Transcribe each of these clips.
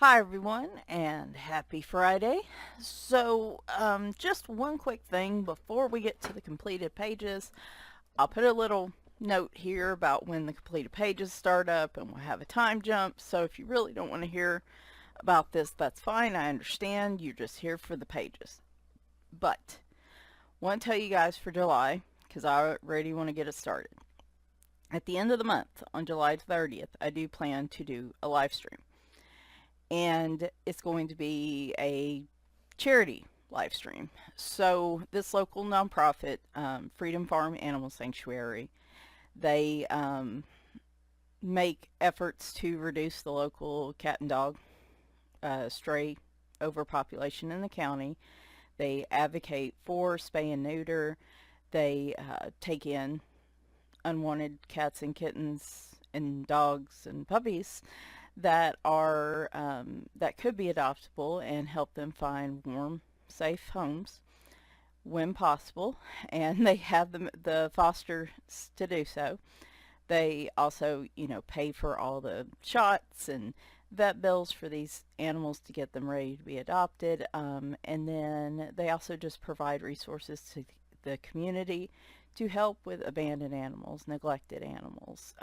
Hi everyone and happy Friday. Just one quick thing before we get to the completed pages. I'll put a little note here about when the completed pages start up and we'll have a time jump. So if you really don't want to hear about this, that's fine. I understand. You're just here for the pages. But I want to tell you guys for July, because I already want to get it started. At the end of the month, on July 30th, I do plan to do a live stream. And it's going to be a charity live stream. So this local nonprofit, Freedom Farm Animal Sanctuary, they make efforts to reduce the local cat and dog stray overpopulation in the county. They advocate for spay and neuter. They take in unwanted cats and kittens and dogs and puppies that are that could be adoptable and help them find warm, safe homes when possible. And they have the fosters to do so. They also, pay for all the shots and vet bills for these animals to get them ready to be adopted. And then they also just provide resources to the community to help with abandoned animals, neglected animals.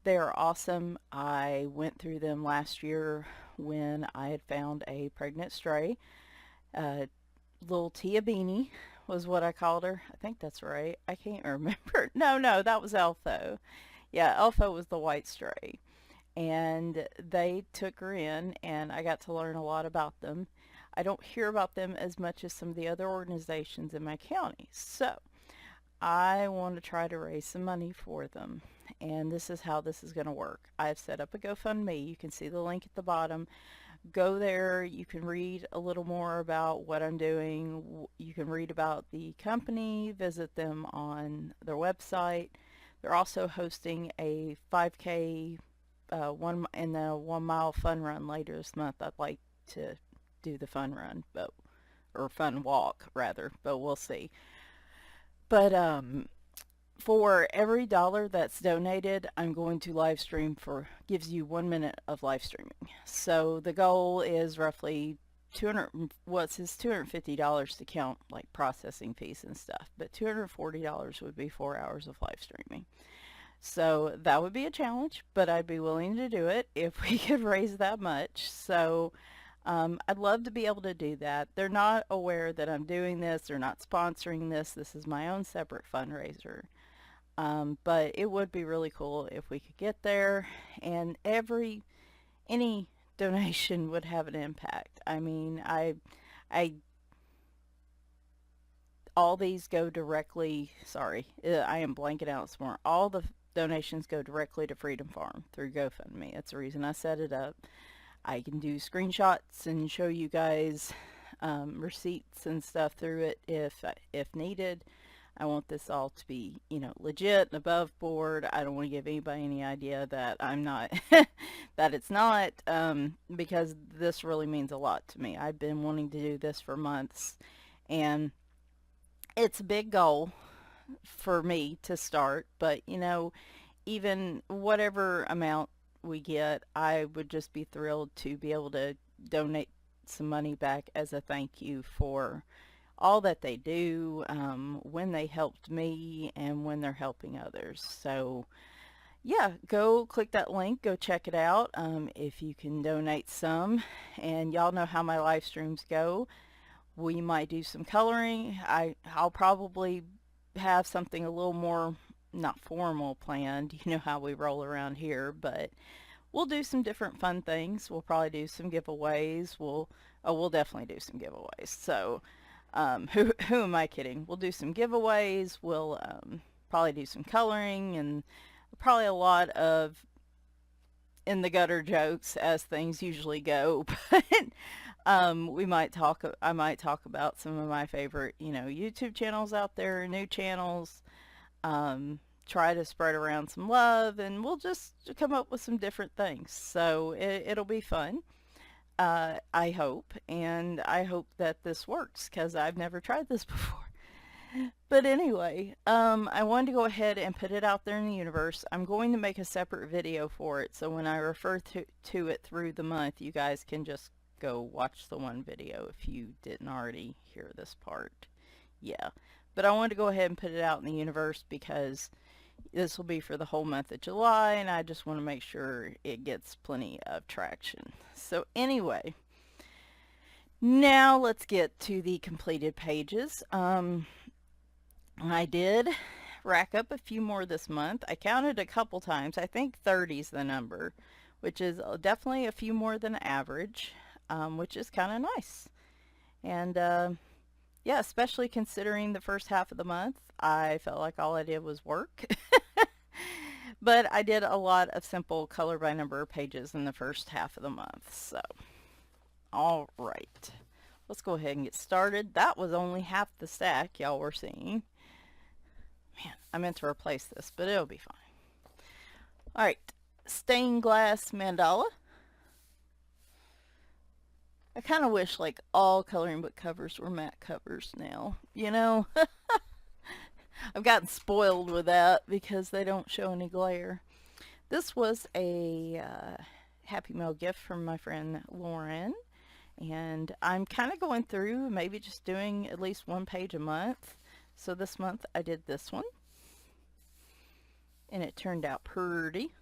They are awesome. I went through them last year when I had found a pregnant stray. Little Tia Beanie was what I called her. I think that's right. I can't remember. No, that was Elfo. Yeah, Elfo was the white stray. And they took her in, and I got to learn a lot about them. I don't hear about them as much as some of the other organizations in my county. So I want to try to raise some money for them. And this is how this is going to work. I've set up a GoFundMe. You can see the link at the bottom. Go there. You can read a little more about what I'm doing. You can read about the company, visit them on their website. They're also hosting a 5K and a 1 mile fun run later this month. I'd like to do the fun run, or fun walk rather, but we'll see. But for every dollar that's donated, I'm going to live stream gives you 1 minute of live streaming. So the goal is roughly $250 to count like processing fees and stuff, but $240 would be 4 hours of live streaming. So that would be a challenge, but I'd be willing to do it if we could raise that much. So I'd love to be able to do that. They're not aware that I'm doing this. They're not sponsoring this. This is my own separate fundraiser. But it would be really cool if we could get there, and any donation would have an impact. I mean, all these go directly, sorry, I am blanking out some more. All the donations go directly to Freedom Farm through GoFundMe. That's the reason I set it up. I can do screenshots and show you guys receipts and stuff through it if needed. I want this all to be, legit and above board. I don't want to give anybody any idea that I'm not, that it's not, because this really means a lot to me. I've been wanting to do this for months, and it's a big goal for me to start, but, even whatever amount we get, I would just be thrilled to be able to donate some money back as a thank you for all that they do, when they helped me and when they're helping others. So yeah, go click that link, go check it out, if you can donate some. And y'all know how my live streams go. We might do some coloring. I'll probably have something a little more not formal planned. You know how we roll around here, but we'll do some different fun things. We'll probably do some giveaways. We'll definitely do some giveaways. So who am I kidding? We'll do some giveaways. We'll probably do some coloring, and probably a lot of in the gutter jokes as things usually go. But I might talk about some of my favorite, YouTube channels out there, new channels. Try to spread around some love, and we'll just come up with some different things. So it'll be fun. I hope, and I hope that this works, because I've never tried this before. But anyway, I wanted to go ahead and put it out there in the universe. I'm going to make a separate video for it, so when I refer to it through the month, you guys can just go watch the one video if you didn't already hear this part. Yeah, but I wanted to go ahead and put it out in the universe because this will be for the whole month of July, and I just want to make sure it gets plenty of traction. So anyway, now let's get to the completed pages. I did rack up a few more this month. I counted a couple times. I think 30 is the number, which is definitely a few more than average, which is kind of nice. And yeah, especially considering the first half of the month, I felt like all I did was work. But I did a lot of simple color by number pages in the first half of the month. So, all right, let's go ahead and get started. That was only half the stack y'all were seeing. Man, I meant to replace this, but it'll be fine. All right, stained glass mandala. I kind of wish like all coloring book covers were matte covers now, you know? I've gotten spoiled with that because they don't show any glare. This was a Happy Mail gift from my friend Lauren, and I'm kind of going through maybe just doing at least one page a month. So this month I did this one, and it turned out pretty.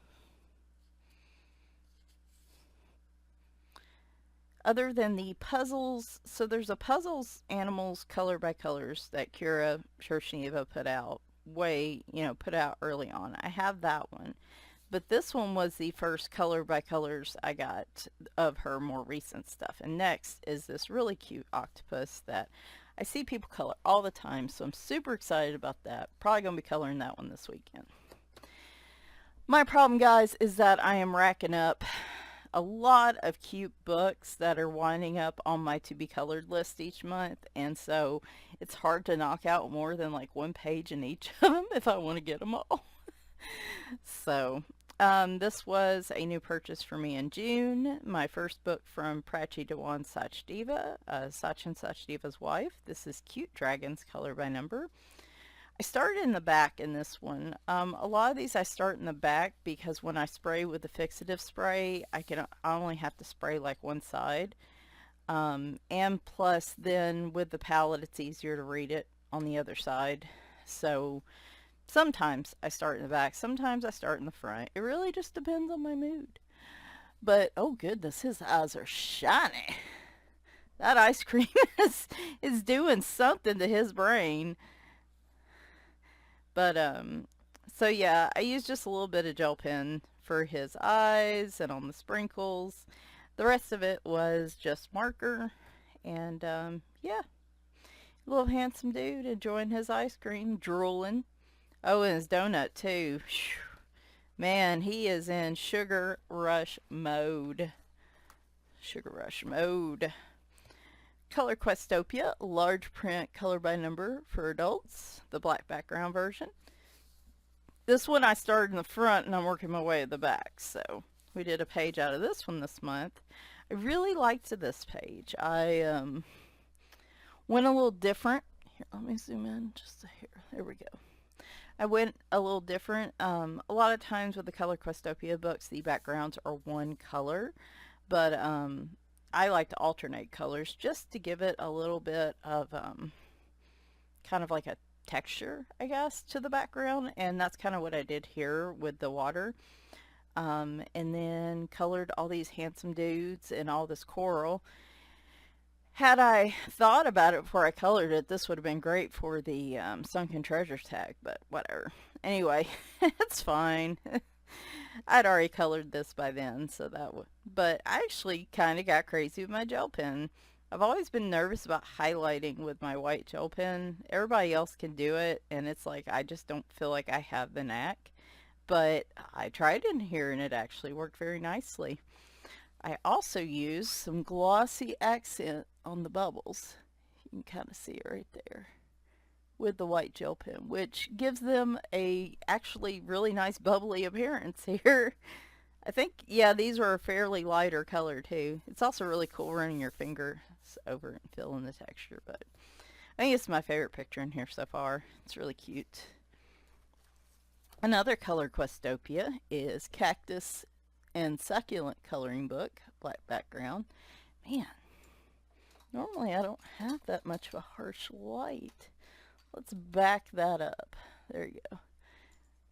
Other than the puzzles, so there's a puzzles animals color by colors that Kira Shershnieva put out put out early on. I have that one, but this one was the first color by colors I got of her more recent stuff. And next is this really cute octopus that I see people color all the time, so I'm super excited about that. Probably going to be coloring that one this weekend. My problem, guys, is that I am racking up a lot of cute books that are winding up on my to be colored list each month, and so it's hard to knock out more than like one page in each of them if I want to get them all. So this was a new purchase for me in June. My first book from Prachi Dewan Sachdeva, Sachin Sachdeva's wife. This is Cute Dragons, color by number. I started in the back in this one. A lot of these I start in the back because when I spray with the fixative spray, I only have to spray like one side. And plus then with the palette, it's easier to read it on the other side. So sometimes I start in the back, sometimes I start in the front. It really just depends on my mood. But oh goodness, his eyes are shiny. That ice cream is doing something to his brain. But so yeah, I used just a little bit of gel pen for his eyes and on the sprinkles. The rest of it was just marker, and yeah, little handsome dude enjoying his ice cream, drooling. Oh, and his donut too. Man, he is in sugar rush mode. Sugar rush mode. Color Questopia, large print color by number for adults, the black background version. This one I started in the front and I'm working my way to the back, so we did a page out of this one this month. I really liked this page. I went a little different. Here, let me zoom in just a hair. There we go. I went a little different. A lot of times with the Color Questopia books, the backgrounds are one color, but I like to alternate colors just to give it a little bit of kind of like a texture, I guess, to the background, and that's kind of what I did here with the water. And then colored all these handsome dudes and all this coral. Had I thought about it before I colored it, this would have been great for the Sunken Treasures tag, but whatever. Anyway, it's fine. I'd already colored this by then, so that would. But I actually kind of got crazy with my gel pen. I've always been nervous about highlighting with my white gel pen. Everybody else can do it, and it's like I just don't feel like I have the knack. But I tried in here, and it actually worked very nicely. I also used some glossy accent on the bubbles. You can kind of see it right there with the white gel pen, which gives them a actually really nice bubbly appearance here. I think, yeah, these were a fairly lighter color too. It's also really cool running your fingers over and feeling the texture, but I think it's my favorite picture in here so far. It's really cute. Another color Questopia is Cactus and Succulent coloring book, black background. Man, normally I don't have that much of a harsh light. Let's back that up. There you go.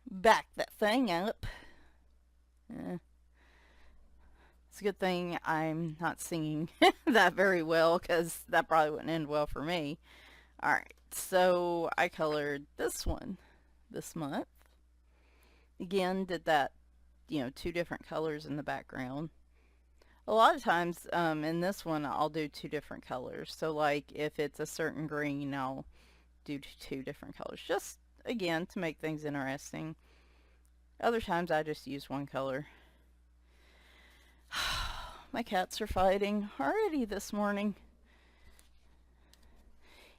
Back that thing up. It's a good thing I'm not singing that very well, because that probably wouldn't end well for me. Alright, so I colored this one this month. Again, did that, you know, 2 different colors in the background. A lot of times in this one I'll do 2 different colors. So like if it's a certain green, I'll do 2 different colors. Just, again, to make things interesting. Other times I just use 1 color. My cats are fighting already this morning.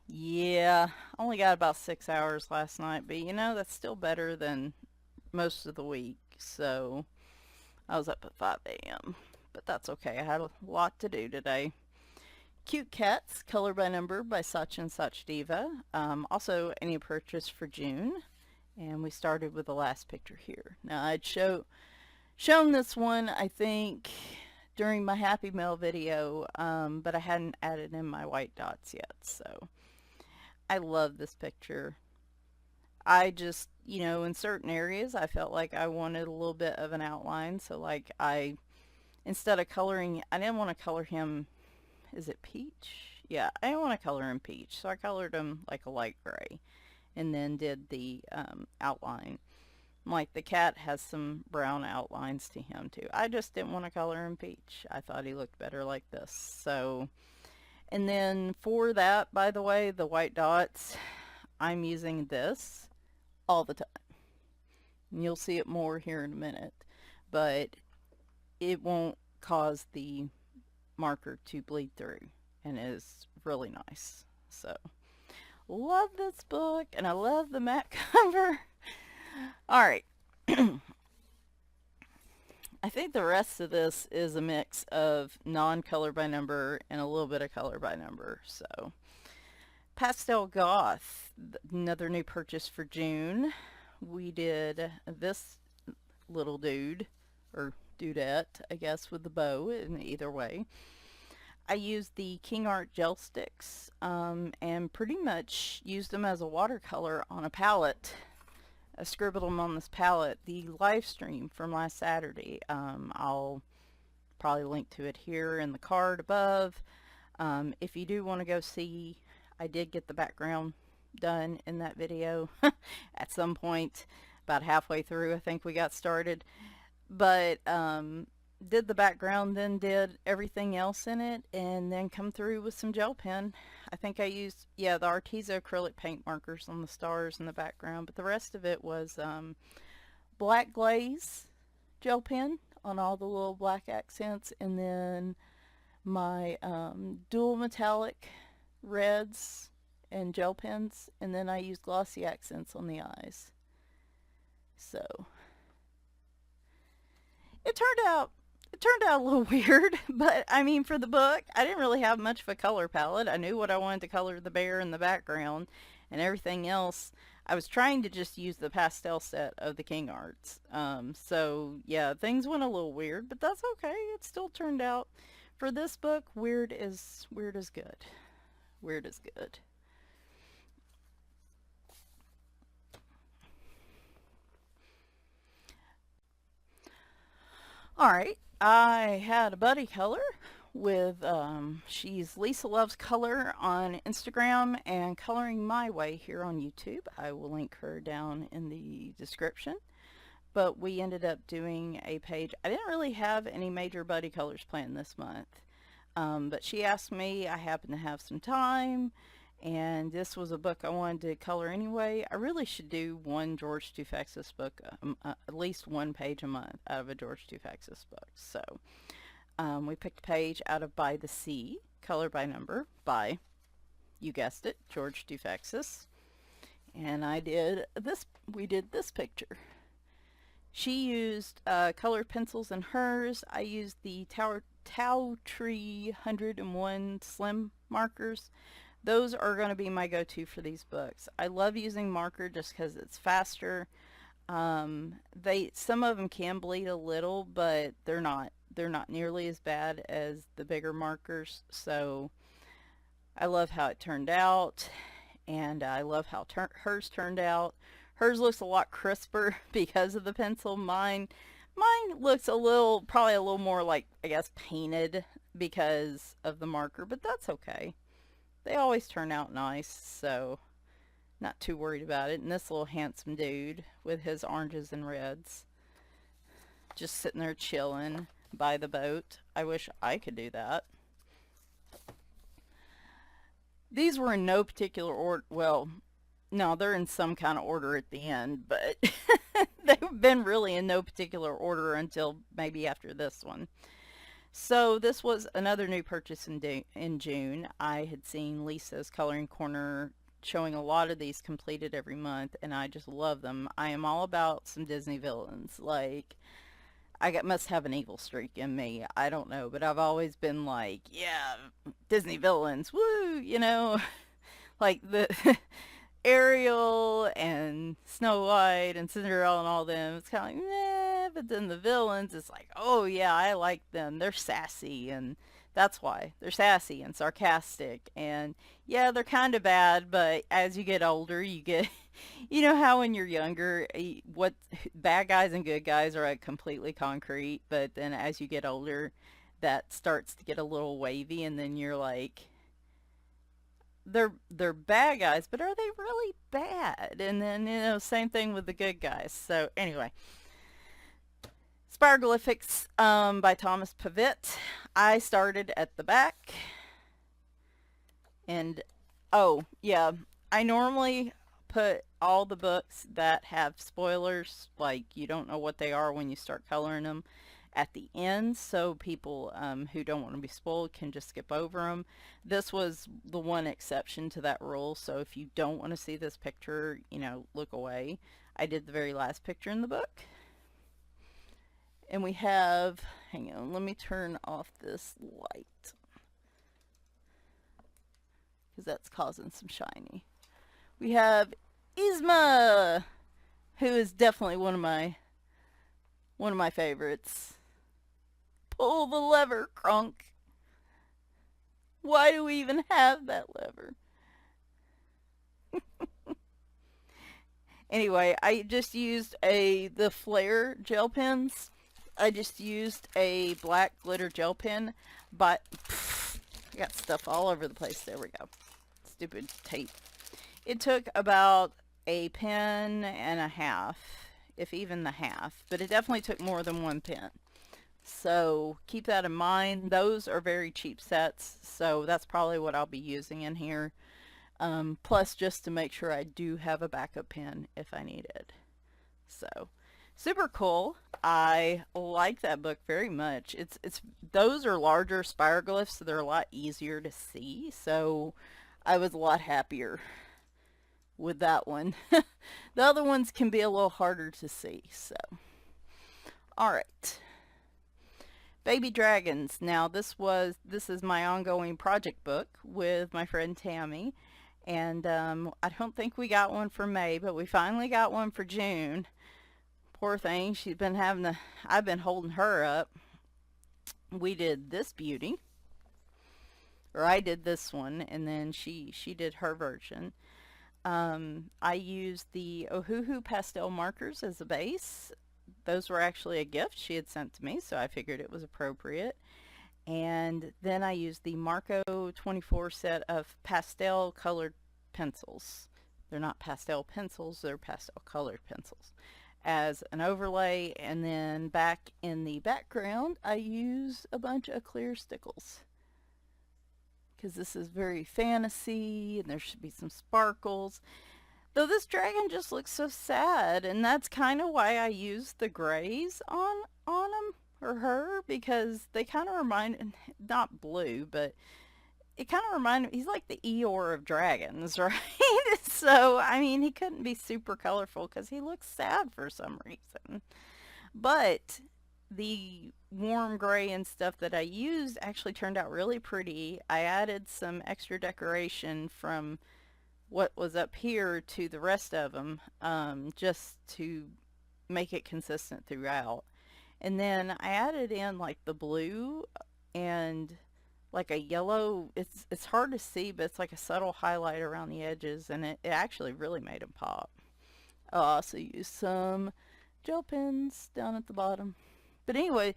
Yeah, I only got about 6 hours last night, but you know, that's still better than most of the week. So I was up at 5 a.m. But that's okay. I had a lot to do today. Cute Cats, Color by Number by Such and Such Diva. Also, any purchase for June. And we started with the last picture here. Now, I'd shown this one, I think, during my Happy Mail video, but I hadn't added in my white dots yet. So, I love this picture. I just, you know, in certain areas, I felt like I wanted a little bit of an outline. So, like, instead of coloring, I didn't want to color him, is it peach? Yeah, I didn't want to color him peach, so I colored him like a light gray, and then did the outline. Like, the cat has some brown outlines to him too. I just didn't want to color him peach. I thought he looked better like this. So, and then for that, by the way, the white dots, I'm using this all the time. And you'll see it more here in a minute, but it won't cause the marker to bleed through, and it is really nice. So, love this book, and I love the mat cover. Alright. I think the rest of this is a mix of non-color by number and a little bit of color by number. So, Pastel Goth, another new purchase for June. We did this little dude, or dudette, I guess, with the bow, in either way. I used the King Art gel sticks and pretty much used them as a watercolor on a palette. I scribbled them on this palette. The Livestream from last Saturday, I'll probably link to it here in the card above. If you do want to go see, I did get the background done in that video at some point, about halfway through I think we got started. But did the background, then did everything else in it, and then come through with some gel pen. I think I used, yeah, the Arteza acrylic paint markers on the stars in the background, but the rest of it was black glaze gel pen on all the little black accents, and then my dual metallic reds and gel pens, and then I used glossy accents on the eyes. So it turned out a little weird, but I mean, for the book, I didn't really have much of a color palette. I knew what I wanted to color the bear in the background, and everything else, I was trying to just use the pastel set of the King Arts. So yeah, things went a little weird, but that's okay. It still turned out, for this book, weird is good. Weird is good. Alright, I had a buddy color with, she's Lisa Loves Color on Instagram and Coloring My Way here on YouTube. I will link her down in the description. But we ended up doing a page. I didn't really have any major buddy colors planned this month. But she asked me, I happened to have some time, and this was a book I wanted to color anyway. I really should do one George Tufexis book, at least one page a month out of a George Tufexis book. So we picked a page out of By the Sea, Color by Number, by, you guessed it, George Tufexis. And we did this picture. She used colored pencils in hers. I used the Tau Tree 101 Slim markers. those are going to be my go-to for these books. I love using marker just because it's faster. Some of them can bleed a little, but they're not nearly as bad as the bigger markers. So I love how it turned out, and I love how hers turned out. Hers looks a lot crisper because of the pencil. Mine looks probably a little more like, I guess, painted because of the marker, but that's okay. They always turn out nice, so not too worried about it. And this little handsome dude with his oranges and reds, just sitting there chilling by the boat. I wish I could do that. These were in no particular order. Well, no, they're in some kind of order at the end, but they've been really in no particular order until maybe after this one. So this was another new purchase in June. I had seen Lisa's Coloring Corner showing a lot of these completed every month, and I just love them. I am all about some Disney villains. Like, must have an evil streak in me. I don't know, but I've always been like, yeah, Disney villains, woo, like the Ariel and Snow White and Cinderella and all them. It's kind of like, meh, but then the villains, it's like, oh yeah, I like them. They're sassy, and that's why. They're sassy and sarcastic, and yeah, they're kind of bad, but as you get older, you get, you know how when you're younger, what bad guys and good guys are like completely concrete, but then as you get older, that starts to get a little wavy, and then you're like, they're bad guys, but are they really bad? And then, same thing with the good guys. So anyway, Spiroglyphics by Thomas Pavitt. I started at the back, and oh yeah, I normally put all the books that have spoilers, like you don't know what they are when you start coloring them, at the end, so people who don't want to be spoiled can just skip over them. This was the one exception to that rule, so if you don't want to see this picture, look away. I did the very last picture in the book. And we have, hang on, let me turn off this light, because that's causing some shiny. We have Yzma, who is definitely one of my favorites. Pull the lever, Crunk. Why do we even have that lever? Anyway, I just used the Flare gel pens. I just used a black glitter gel pen, but I got stuff all over the place. There we go. Stupid tape. It took about a pen and a half, if even the half, but it definitely took more than one pen. So keep that in mind. Those are very cheap sets, so that's probably what I'll be using in here. Plus just to make sure I do have a backup pen if I need it. So super cool. I like that book very much. Those are larger spiroglyphs, so they're a lot easier to see, so I was a lot happier with that one. The other ones can be a little harder to see, so. Alright. Baby Dragons. Now this is my ongoing project book with my friend Tammy, and I don't think we got one for May, but we finally got one for June. Poor thing, I've been holding her up. We did this beauty, or I did this one, and then she did her version. I used the Ohuhu pastel markers as a base. Those were actually a gift she had sent to me, so I figured it was appropriate. And then I used the Marco 24 set of pastel colored pencils. They're not pastel pencils, they're pastel colored pencils, as an overlay. And then back in the background, I use a bunch of clear stickles, because this is very fantasy and there should be some sparkles. Though this dragon just looks so sad, and that's kind of why I used the grays on him or her, because they kind of remind, not blue, but it kind of reminded, he's like the Eeyore of dragons, right? So, I mean, he couldn't be super colorful because he looks sad for some reason. But the warm gray and stuff that I used actually turned out really pretty. I added some extra decoration from what was up here to the rest of them, just to make it consistent throughout. And then I added in like the blue and like a yellow. It's hard to see, but it's like a subtle highlight around the edges, and it actually really made them pop. I'll also use some gel pens down at the bottom. But anyway,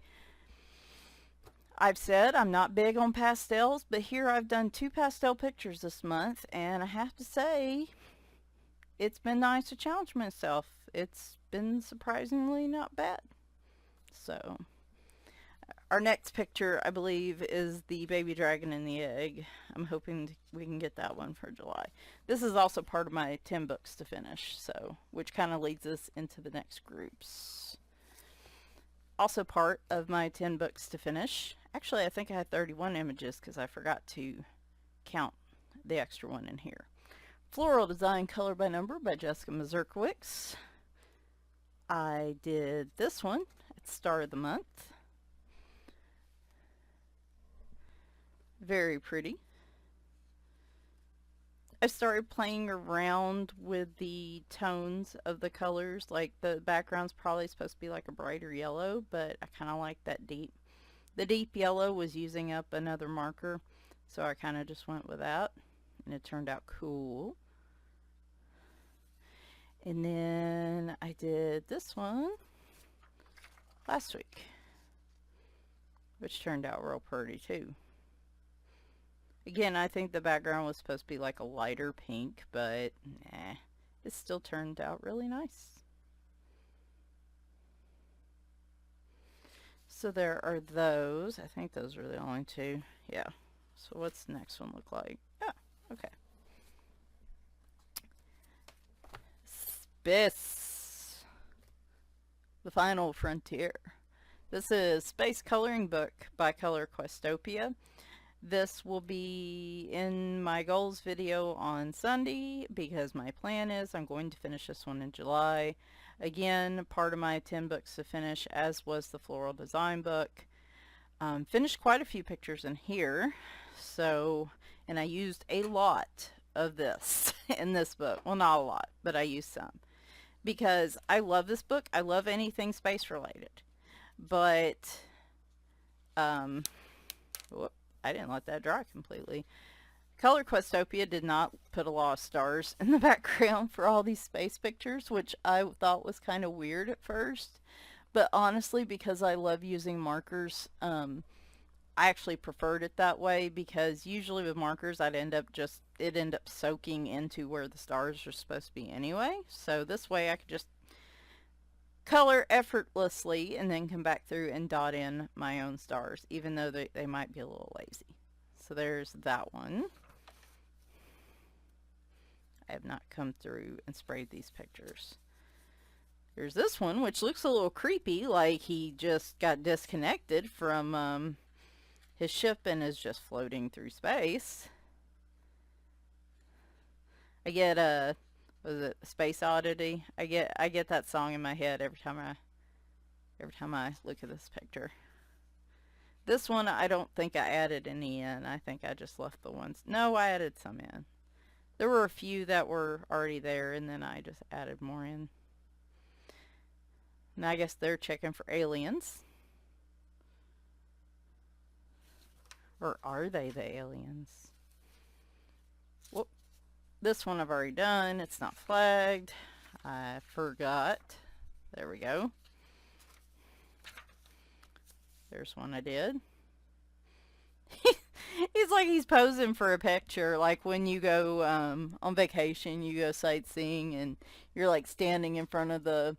I've said I'm not big on pastels, but here I've done 2 pastel pictures this month, and I have to say it's been nice to challenge myself. It's been surprisingly not bad. So our next picture, I believe, is the baby dragon and the egg. I'm hoping we can get that one for July. This is also part of my 10 books to finish, so which kind of leads us into the next groups. Also part of my 10 books to finish. Actually, I think I had 31 images because I forgot to count the extra one in here. Floral Design Color by Number by Jessica Mazurkiewicz. I did this one at the start of the month. Very pretty. I started playing around with the tones of the colors. Like the background's probably supposed to be like a brighter yellow, but I kind of like that deep. The deep yellow was using up another marker, so I kind of just went with that, and it turned out cool. And then I did this one last week, which turned out real pretty too. Again, I think the background was supposed to be like a lighter pink, but nah, it still turned out really nice. So there are those. I think those are the only 2. Yeah. So what's the next one look like? Yeah, okay. Space. The Final Frontier. This is Space Coloring Book by Color Questopia. This will be in my goals video on Sunday because my plan is I'm going to finish this one in July. Again, part of my 10 books to finish, as was the Floral Design book. Finished quite a few pictures in here, and I used a lot of this in this book. Well, not a lot, but I used some because I love this book. I love anything space related, but whoop, I didn't let that dry completely. Color Questopia did not put a lot of stars in the background for all these space pictures, which I thought was kind of weird at first. But honestly, because I love using markers, I actually preferred it that way, because usually with markers it'd end up soaking into where the stars are supposed to be anyway. So this way I could just color effortlessly and then come back through and dot in my own stars, even though they might be a little lazy. So there's that one. I have not come through and sprayed these pictures. There's this one, which looks a little creepy, like he just got disconnected from his ship and is just floating through space. I get was it Space Oddity? I get that song in my head every time I look at this picture. This one, I don't think I added any in. I think I just left the ones. No, I added some in. There were a few that were already there, and then I just added more in. And I guess they're checking for aliens. Or are they the aliens? Whoop. This one I've already done. It's not flagged. I forgot. There we go. There's one I did. He's like he's posing for a picture, like when you go on vacation, you go sightseeing and you're like standing in front of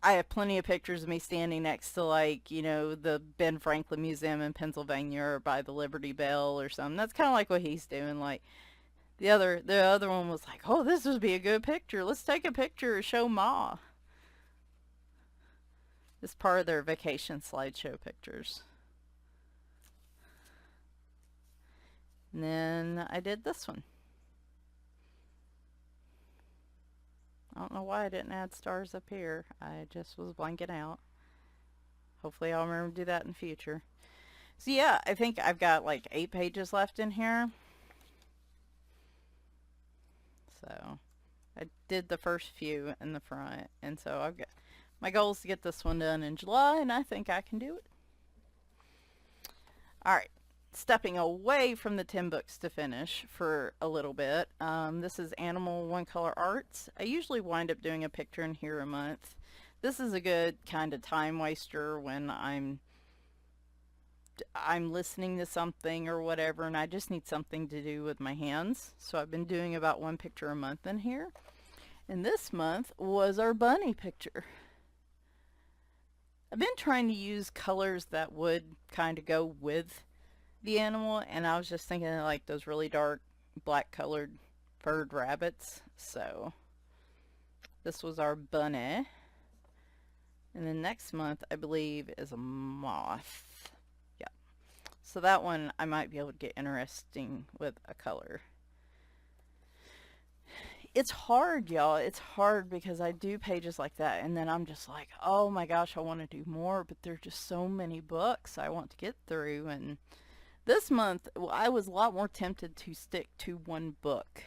I have plenty of pictures of me standing next to, like, you know, the Ben Franklin Museum in Pennsylvania or by the Liberty Bell or something. That's kind of like what he's doing. Like the other one was like, oh, this would be a good picture. Let's take a picture and show Ma. It's part of their vacation slideshow pictures. And then I did this one. I don't know why I didn't add stars up here. I just was blanking out. Hopefully I'll remember to do that in the future. So yeah, I think I've got like 8 pages left in here. So I did the first few in the front, and so I've got my goal is to get this one done in July, and I think I can do it. Alright, stepping away from the 10 books to finish for a little bit. This is Animal One Color Arts. I usually wind up doing a picture in here a month. This is a good kind of time waster when I'm listening to something or whatever, and I just need something to do with my hands. So I've been doing about 1 picture a month in here. And this month was our bunny picture. I've been trying to use colors that would kind of go with the animal, and I was just thinking of like those really dark black colored furred rabbits. So this was our bunny. And then next month, I believe, is a moth. Yeah. So that one I might be able to get interesting with a color. It's hard, y'all. It's hard because I do pages like that, and then I'm just like, oh my gosh, I want to do more, but there's just so many books I want to get through. And this month, I was a lot more tempted to stick to one book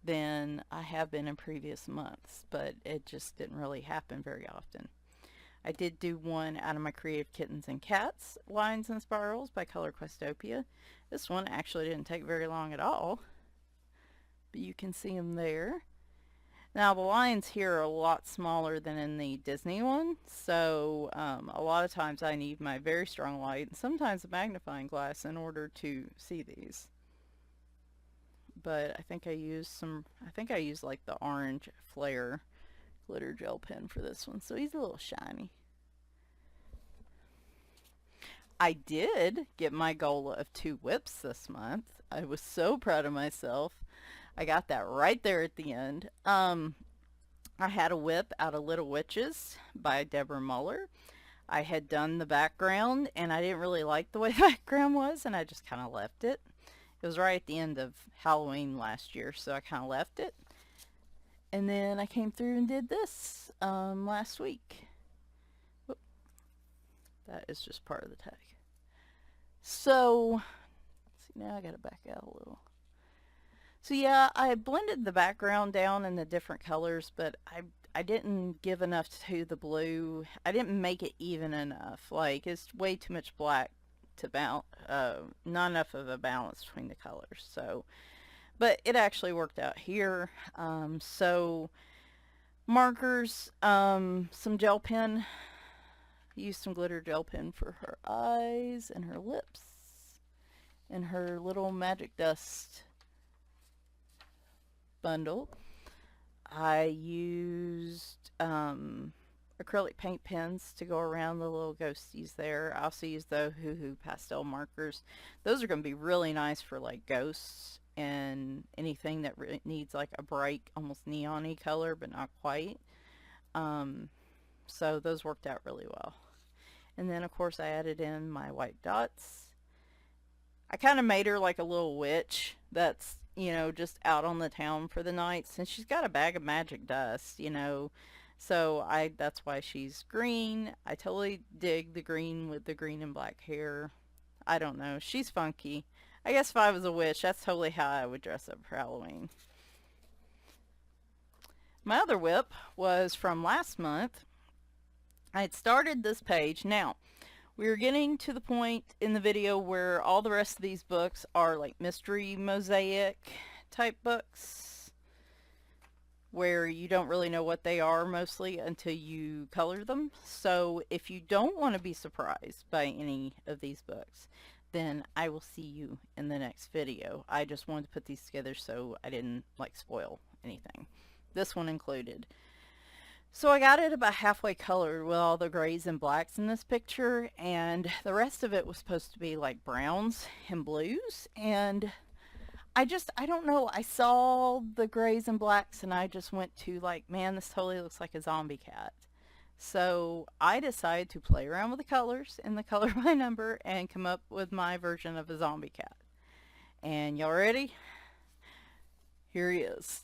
than I have been in previous months, but it just didn't really happen very often. I did do one out of my Creative Kittens and Cats Lines and Spirals by Color Questopia. This one actually didn't take very long at all, but you can see them there. Now the lines here are a lot smaller than in the Disney one, so a lot of times I need my very strong light and sometimes a magnifying glass in order to see these. But I think I used like the orange flare glitter gel pen for this one, so he's a little shiny. I did get my goal of 2 whips this month. I was so proud of myself. I got that right there at the end. I had a whip out of Little Witches by Deborah Muller. I had done the background, and I didn't really like the way the background was, and I just kind of left it. It was right at the end of Halloween last year, so I kind of left it. And then I came through and did this last week. Whoop. That is just part of the tag. So, see, now I gotta back out a little. So yeah, I blended the background down in the different colors, but I didn't give enough to the blue. I didn't make it even enough. Like, it's way too much black to balance, not enough of a balance between the colors. So, but it actually worked out here. So markers, some gel pen. Used some glitter gel pen for her eyes and her lips and her little magic dust bundle. I used acrylic paint pens to go around the little ghosties there. I also used the Hoo Hoo pastel markers. Those are going to be really nice for like ghosts and anything that needs like a bright, almost neon-y color, but not quite. So those worked out really well. And then of course I added in my white dots. I kind of made her like a little witch that's, you know, just out on the town for the night, since she's got a bag of magic dust, you know. So that's why she's green. I totally dig the green with the green and black hair. I don't know. She's funky. I guess if I was a witch, that's totally how I would dress up for Halloween. My other whip was from last month. I had started this page. Now, we're getting to the point in the video where all the rest of these books are like mystery mosaic type books, where you don't really know what they are mostly until you color them. So if you don't want to be surprised by any of these books, then I will see you in the next video. I just wanted to put these together so I didn't like spoil anything, this one included. So I got it about halfway colored with all the grays and blacks in this picture, and the rest of it was supposed to be like browns and blues, and I don't know, I saw the grays and blacks and I just went to like, man, this totally looks like a zombie cat. So I decided to play around with the colors in the color by number and come up with my version of a zombie cat. And y'all ready? Here he is.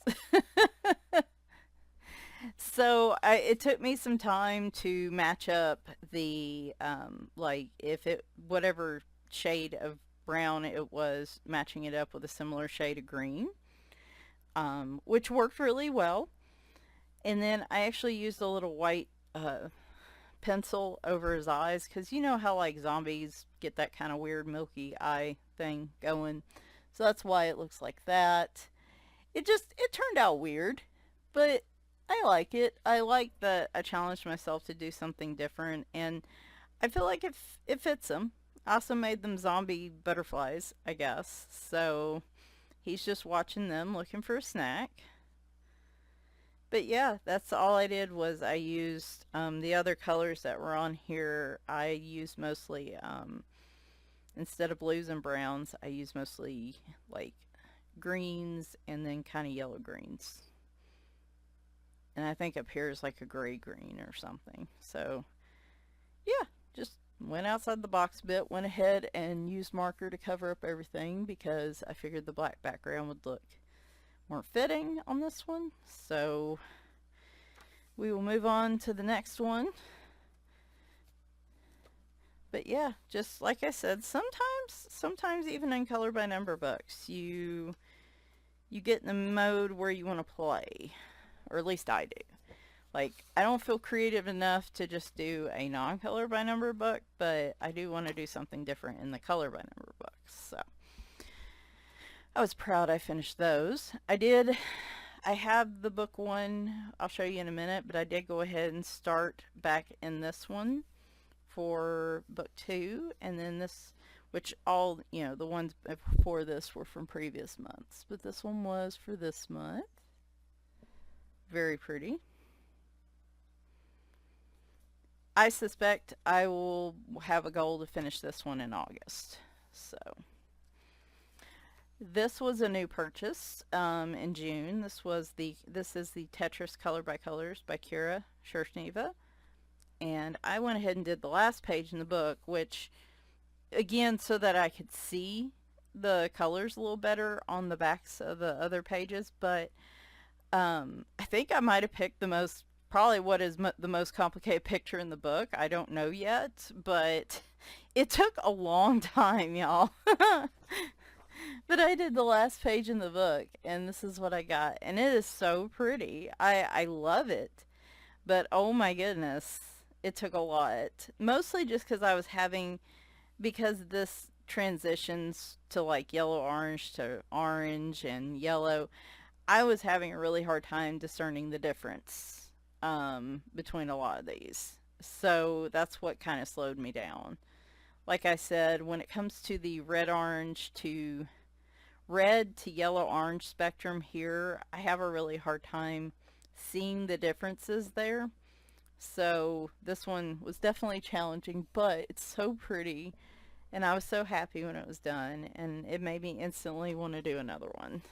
So it took me some time to match up the, like, if it, whatever shade of brown it was, matching it up with a similar shade of green, which worked really well. And then I actually used a little white pencil over his eyes, because you know how like zombies get that kind of weird milky eye thing going. So that's why it looks like that. It turned out weird, but I like it. I like that I challenged myself to do something different, and I feel like it fits him. I also made them zombie butterflies, I guess. So he's just watching them, looking for a snack. But yeah, that's all I did. Was I used the other colors that were on here. I used mostly, instead of blues and browns, I used mostly like greens and then kind of yellow greens. And I think up here is like a gray green or something. So yeah, just went outside the box a bit, went ahead and used marker to cover up everything because I figured the black background would look more fitting on this one. So we will move on to the next one. But yeah, just like I said, sometimes even in color by number books, you get in the mode where you want to play, or at least I do. Like, I don't feel creative enough to just do a non-color by number book, but I do want to do something different in the color by number books. So I was proud I finished those. I have the book one, I'll show you in a minute, but I did go ahead and start back in this one for book 2, and then this, which all, you know, the ones before this were from previous months, but this one was for this month. Very pretty. I suspect I will have a goal to finish this one in August. So this was a new purchase in June. This is the Tetris Color by Colors by Kira Shershniva. And I went ahead and did the last page in the book, which, again, so that I could see the colors a little better on the backs of the other pages. But I think I might have picked probably what is the most complicated picture in the book. I don't know yet, but it took a long time, y'all. But I did the last page in the book, and this is what I got. And it is so pretty. I love it. But oh my goodness, it took a lot. Mostly just because this transitions to like yellow orange to orange and yellow. I was having a really hard time discerning the difference between a lot of these. So that's what kind of slowed me down. Like I said, when it comes to the red to yellow orange spectrum here, I have a really hard time seeing the differences there. So this one was definitely challenging, but it's so pretty, and I was so happy when it was done, and it made me instantly want to do another one.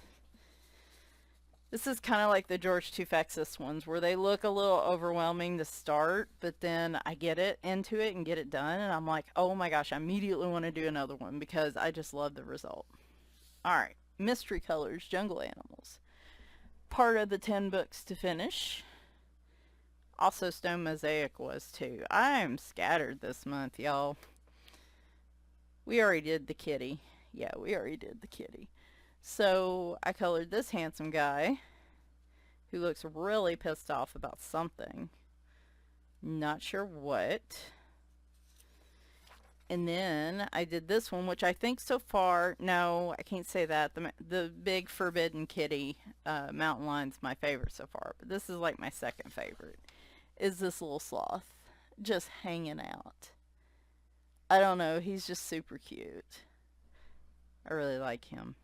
This is kind of like the George Tufexis ones, where they look a little overwhelming to start, but then I get into it and get it done, and I'm like, oh my gosh, I immediately want to do another one because I just love the result. Alright, Mystery Colors, Jungle Animals. Part of the 10 books to finish. Also Stone Mosaic was too. I am scattered this month, y'all. We already did the kitty. Yeah, we already did the kitty. So I colored this handsome guy who looks really pissed off about something. Not sure what. And then I did this one, which I think so far, no, I can't say that. The big forbidden kitty, mountain lion's my favorite so far. But this is like my second favorite. Is this little sloth just hanging out. I don't know, he's just super cute. I really like him.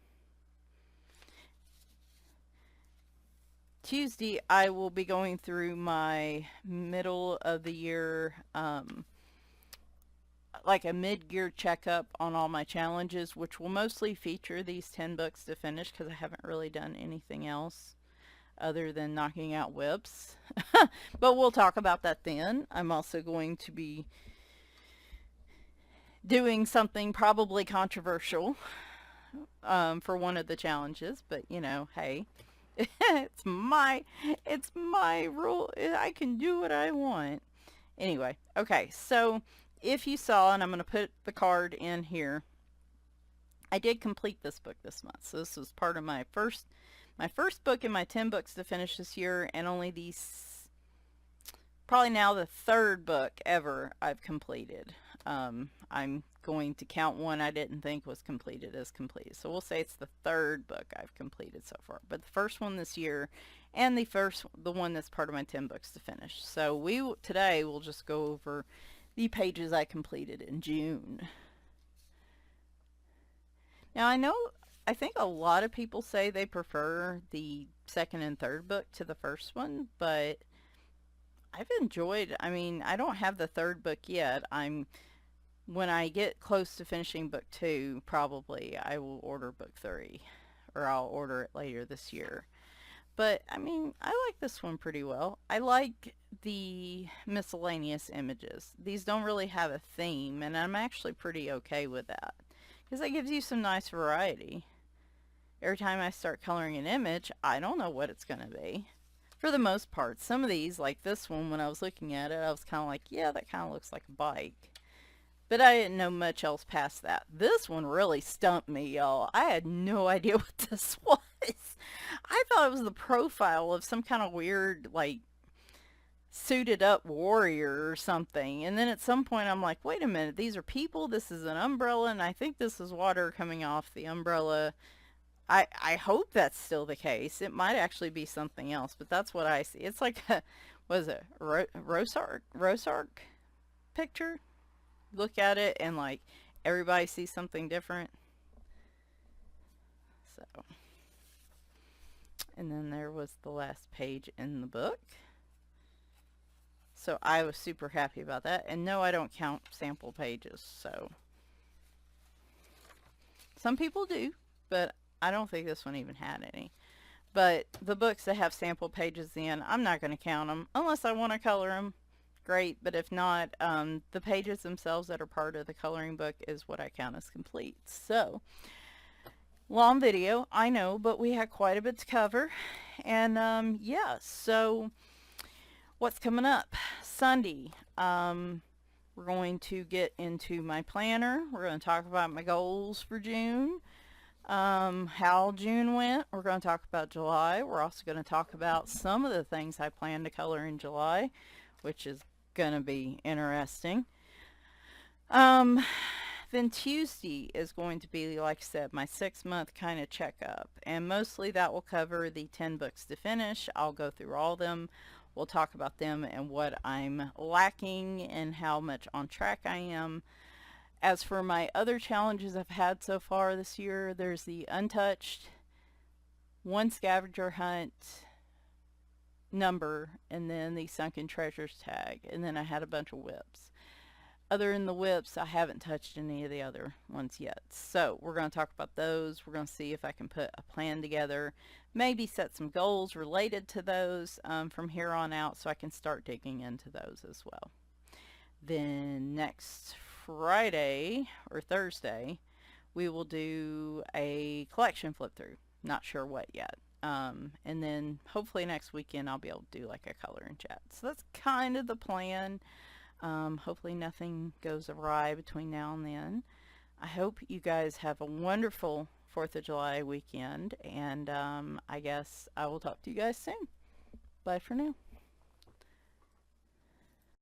Tuesday, I will be going through my middle of the year, like a mid-year checkup on all my challenges, which will mostly feature these 10 books to finish because I haven't really done anything else other than knocking out whips. But we'll talk about that then. I'm also going to be doing something probably controversial for one of the challenges, but you know, hey. it's my rule. I can do what I want. Anyway, okay, so if you saw, and I'm going to put the card in here, I did complete this book this month. So this was part of my first book in my 10 books to finish this year, and only these, probably now the third book ever I've completed. I'm going to count one I didn't think was completed as completed. So we'll say it's the third book I've completed so far. But the first one this year, and the one that's part of my 10 books to finish. So today we'll just go over the pages I completed in June. Now I think a lot of people say they prefer the second and third book to the first one, but I've enjoyed, I mean, I don't have the third book yet. When I get close to finishing book 2, probably I will order book 3, or I'll order it later this year. But I mean, I like this one pretty well. I like the miscellaneous images. These don't really have a theme, and I'm actually pretty okay with that, because that gives you some nice variety. Every time I start coloring an image, I don't know what it's going to be. For the most part, some of these, like this one, when I was looking at it, I was kind of like, yeah, that kind of looks like a bike. But I didn't know much else past that. This one really stumped me, y'all. I had no idea what this was. I thought it was the profile of some kind of weird, like, suited up warrior or something. And then at some point I'm like, wait a minute, these are people, this is an umbrella, and I think this is water coming off the umbrella. I hope that's still the case. It might actually be something else, but that's what I see. It's like a, what is it, Rosark picture? Look at it and like everybody sees something different. So, and then there was the last page in the book. So I was super happy about that. And no, I don't count sample pages. So some people do, but I don't think this one even had any. But the books that have sample pages in, I'm not going to count them unless I want to color them. Great, but if not, the pages themselves that are part of the coloring book is what I count as complete. So, long video, I know, but we had quite a bit to cover. And yeah, so what's coming up? Sunday, we're going to get into my planner. We're going to talk about my goals for June. How June went. We're going to talk about July. We're also going to talk about some of the things I plan to color in July, which is going to be interesting. Then Tuesday is going to be, like I said, my 6-month kind of checkup, and mostly that will cover the 10 books to finish. I'll go through all of them. We'll talk about them and what I'm lacking and how much on track I am. As for my other challenges I've had so far this year, there's the untouched, 1 scavenger hunt number, and then the sunken treasures tag, and then I had a bunch of whips. Other than the whips, I haven't touched any of the other ones yet. So we're going to talk about those. We're going to see if I can put a plan together, maybe set some goals related to those from here on out, so I can start digging into those as well. Then next Friday or Thursday, we will do a collection flip through. Not sure what yet. And then hopefully next weekend I'll be able to do like a color and chat. So that's kind of the plan. Hopefully nothing goes awry between now and then. I hope you guys have a wonderful 4th of July weekend, and I guess I will talk to you guys soon. Bye for now.